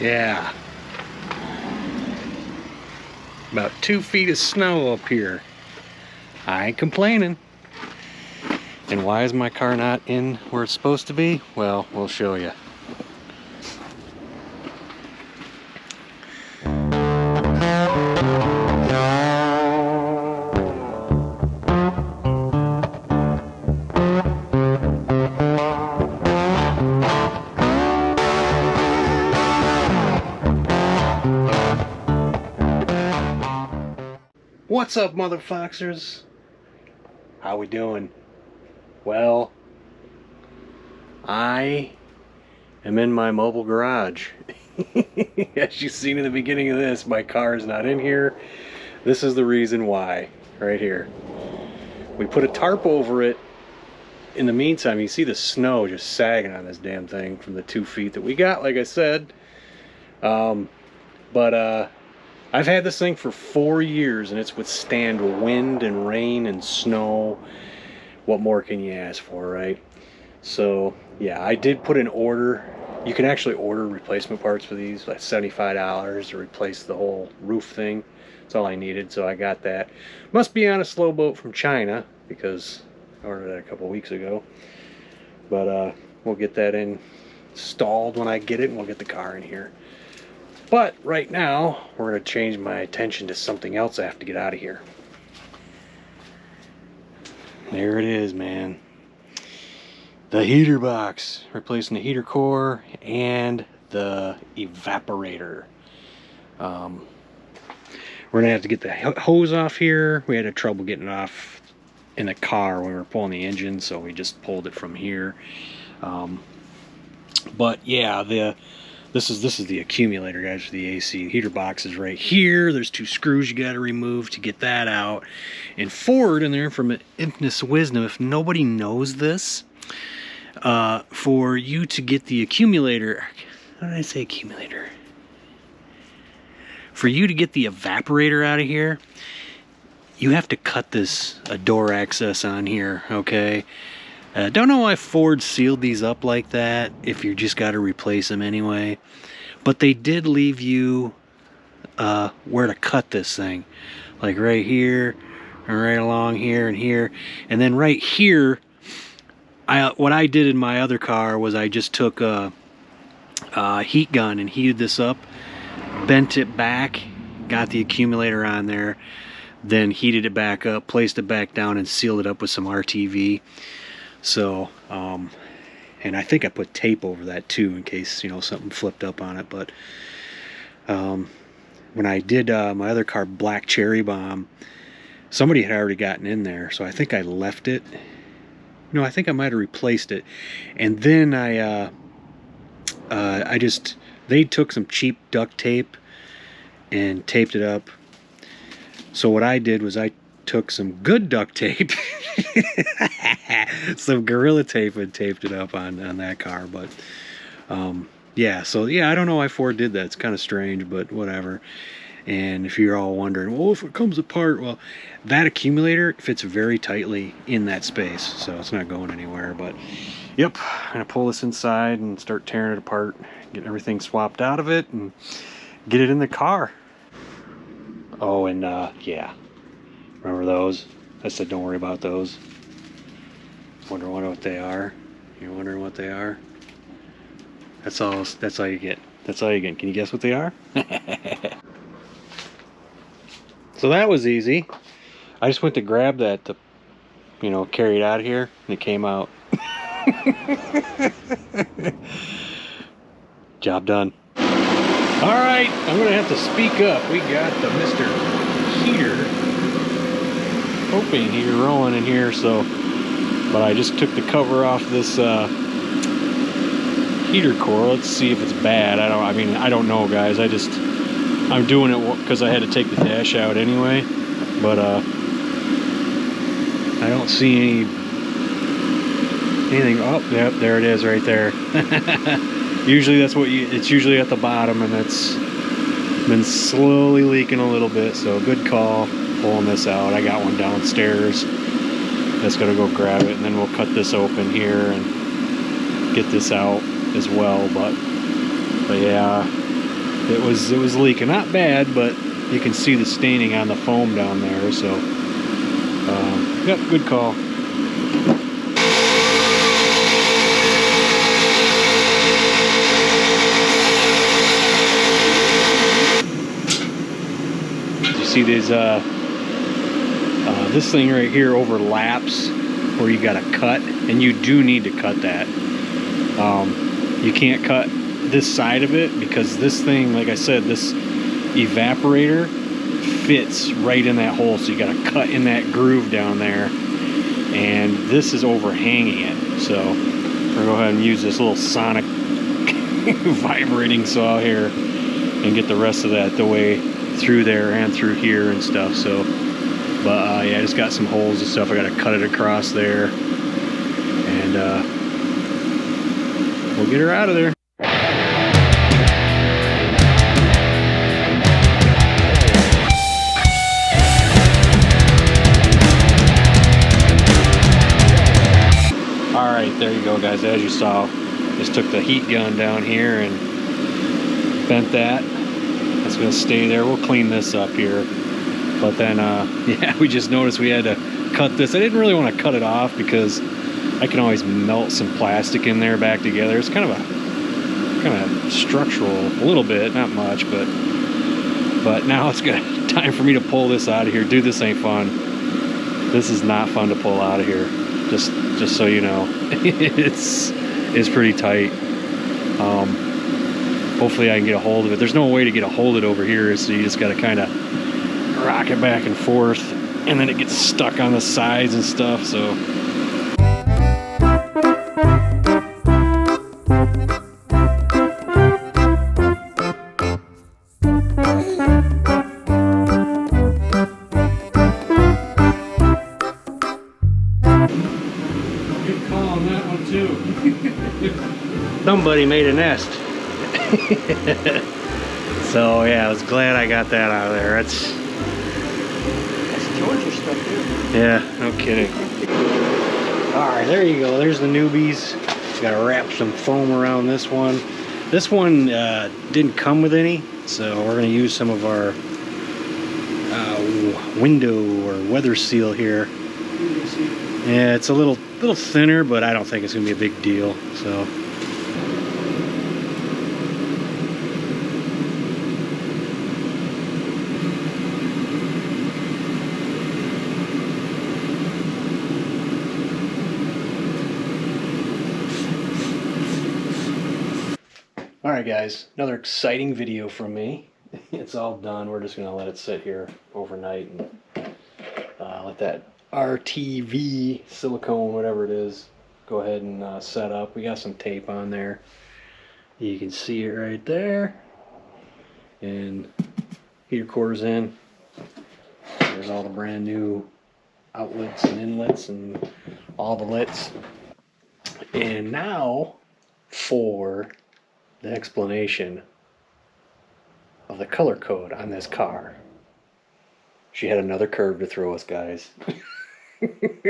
Yeah. About 2 feet of snow up here. I ain't complaining. And why is my car not in where it's supposed to be? Well, we'll show you. What's up, mother foxers? How we doing? Well, I am in my mobile garage. As you've seen in the beginning of this, my car is not in here. This is the reason why, right here. We put a tarp over it. In the meantime, you see the snow just sagging on this damn thing from the 2 feet that we got, like I said. I've had this thing for 4 years and it's withstand wind and rain and snow. What more can you ask for, right? So yeah, I did put an order. You can actually order replacement parts for these, like $75 to replace the whole roof thing. That's all I needed, so I got that. Must be on a slow boat from China because I ordered that a couple weeks ago. But we'll get that installed when I get it, and we'll get the car in here. But right now, we're going to change my attention to something else I have to get out of here. There it is, man. The heater box. Replacing the heater core and the evaporator. We're going to have to get the hose off here. We had trouble getting it off in the car when we were pulling the engine, so we just pulled it from here. But yeah, this is the accumulator, guys, for the AC. The heater box is right here. There's 2 screws you got to remove to get that out. And forward in there, from infinite wisdom, if nobody knows this, for you to get the accumulator, how did I say accumulator? For you to get the evaporator out of here, you have to cut a door access on here, okay? Don't know why Ford sealed these up like that if you just got to replace them anyway. But they did leave you where to cut this thing. Like right here, and right along here and here. And then right here, what I did in my other car was I just took a heat gun and heated this up, bent it back, got the accumulator on there, then heated it back up, placed it back down, and sealed it up with some RTV. So, and I think I put tape over that too in case, something flipped up on it. But when I did my other car, Black Cherry Bomb, somebody had already gotten in there, so I think I left it. No, I think I might have replaced it. And then they took some cheap duct tape and taped it up. So what I did was I took some good duct tape, some Gorilla Tape, and taped it up on that car. But yeah, so yeah, I don't know why Ford did that. It's kind of strange, but whatever. And if you're all wondering, well, if it comes apart, well, that accumulator fits very tightly in that space, so it's not going anywhere. But yep, I'm gonna pull this inside and start tearing it apart, get everything swapped out of it, and get it in the car. Oh, and yeah, remember those? I said don't worry about those. Wondering what they are? You're wondering what they are? That's all you get. That's all you get. Can you guess what they are? So that was easy. I just went to grab that to, carry it out of here, and it came out. Job done. All right, I'm gonna have to speak up. We got the Mr. Heater, propane heater rolling in here. So, but I just took the cover off this heater core. Let's see if it's bad. I don't know, guys. I'm doing it because I had to take the dash out anyway. But I don't see anything. Oh, yep, there it is, right there. Usually that's it's usually at the bottom, and it's been slowly leaking a little bit. So good call pulling this out. I got one downstairs. That's gonna go grab it, and then we'll cut this open here and get this out as well. But yeah, it was leaking. Not bad, but you can see the staining on the foam down there. So, yep, good call. You see these? This thing right here overlaps where you got to cut, and you do need to cut that. You can't cut this side of it because this thing, like I said, this evaporator fits right in that hole, so you got to cut in that groove down there, and this is overhanging it. So we're gonna go ahead and use this little sonic vibrating saw here and get the rest of that the way through there and through here and stuff. So but yeah, I just got some holes and stuff. I got to cut it across there, and we'll get her out of there. All right, there you go, guys. As you saw, just took the heat gun down here and bent that. That's gonna stay there. We'll clean this up here. But then, yeah, we just noticed we had to cut this. I didn't really want to cut it off because I can always melt some plastic in there back together. It's kind of structural, a little bit, not much, but now it's good time for me to pull this out of here. Dude, this ain't fun. This is not fun to pull out of here. Just so you know, it's pretty tight. Hopefully I can get a hold of it. There's no way to get a hold of it over here, so you just got to kind of rock it back and forth, and then it gets stuck on the sides and stuff. So good call on that one too. Somebody made a nest. So yeah, I was glad I got that out of there. That's Georgia stuff too. Yeah, no kidding. Alright, there you go. There's the newbies. Gotta wrap some foam around this one. This one didn't come with any, so we're gonna use some of our window or weather seal here. Yeah, it's a little thinner, but I don't think it's gonna be a big deal. So alright guys, another exciting video from me. It's all done. We're just going to let it sit here overnight and let that RTV silicone, whatever it is, go ahead and set up. We got some tape on there. You can see it right there. And heater core's in. There's all the brand new outlets and inlets and all the lits. And now for the explanation of the color code on this car. She had another curve to throw us, guys.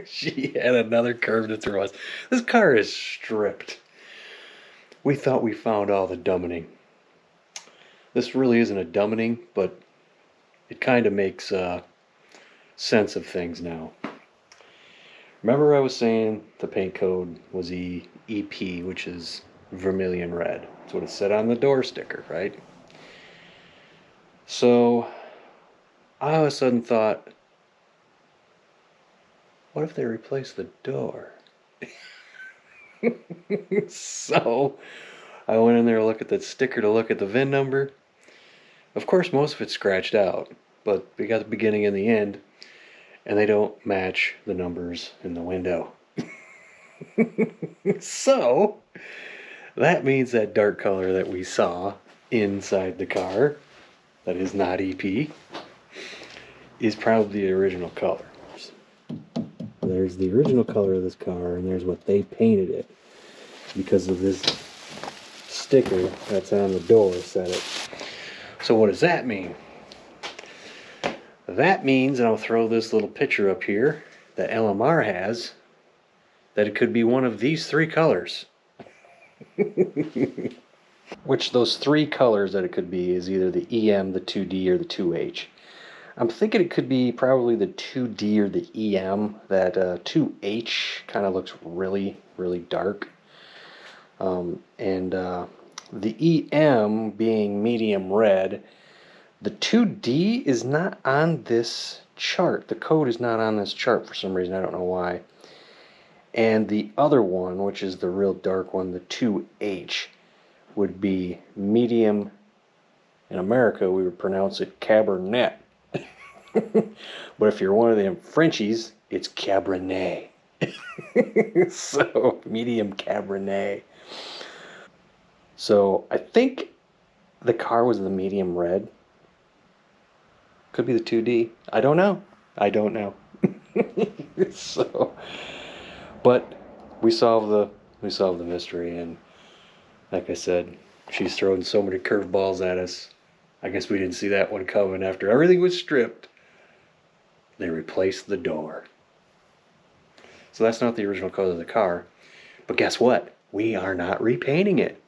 She had another curve to throw us. This car is stripped. We thought we found all the dummening. This really isn't a dummening, but it kind of makes sense of things now. Remember I was saying the paint code was EP, which is vermilion red. That's what it said on the door sticker, right? So I all of a sudden thought, what if they replace the door? So I went in there to look at the sticker to look at the VIN number. Of course, most of it's scratched out, but we got the beginning and the end, and they don't match the numbers in the window. So that means that dark color that we saw inside the car, that is not EP, is probably the original color. There's the original color of this car, and there's what they painted it because of this sticker that's on the door said it. So what does that mean? That means, and I'll throw this little picture up here that LMR has, that it could be one of these three colors. Which those three colors that it could be is either the EM, the 2D, or the 2H. I'm thinking it could be probably the 2D or the EM. That 2H kind of looks really, really dark. And the EM being medium red, the 2D is not on this chart. The code is not on this chart for some reason. I don't know why. And the other one, which is the real dark one, the 2H, would be medium. In America, we would pronounce it Cabernet. But if you're one of them Frenchies, it's Cabernet. So, medium Cabernet. So, I think the car was the medium red. Could be the 2D. I don't know. I don't know. So, but we solved the mystery, and like I said, she's throwing so many curveballs at us. I guess we didn't see that one coming. After everything was stripped, they replaced the door. So that's not the original color of the car. But guess what? We are not repainting it.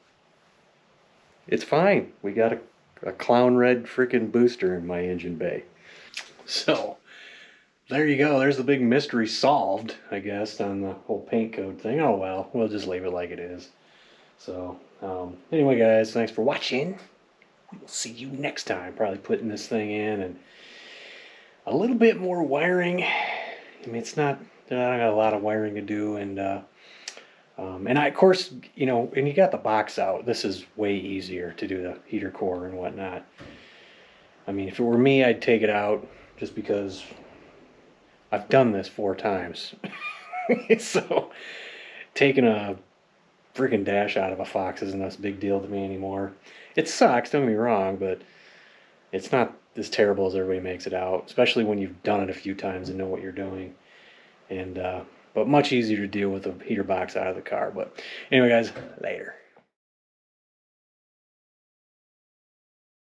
It's fine. We got a clown red freaking booster in my engine bay. So there you go. There's the big mystery solved, I guess, on the whole paint code thing. Oh well, we'll just leave it like it is. So anyway, guys, thanks for watching. We'll see you next time. Probably putting this thing in and a little bit more wiring. I mean, it's not. I got a lot of wiring to do, and I, of course, and you got the box out. This is way easier to do the heater core and whatnot. I mean, if it were me, I'd take it out just because I've done this 4 times. So taking a freaking dash out of a Fox isn't a big deal to me anymore. It sucks, don't get me wrong, but it's not as terrible as everybody makes it out, especially when you've done it a few times and know what you're doing. And but much easier to deal with a heater box out of the car. But anyway, guys, later.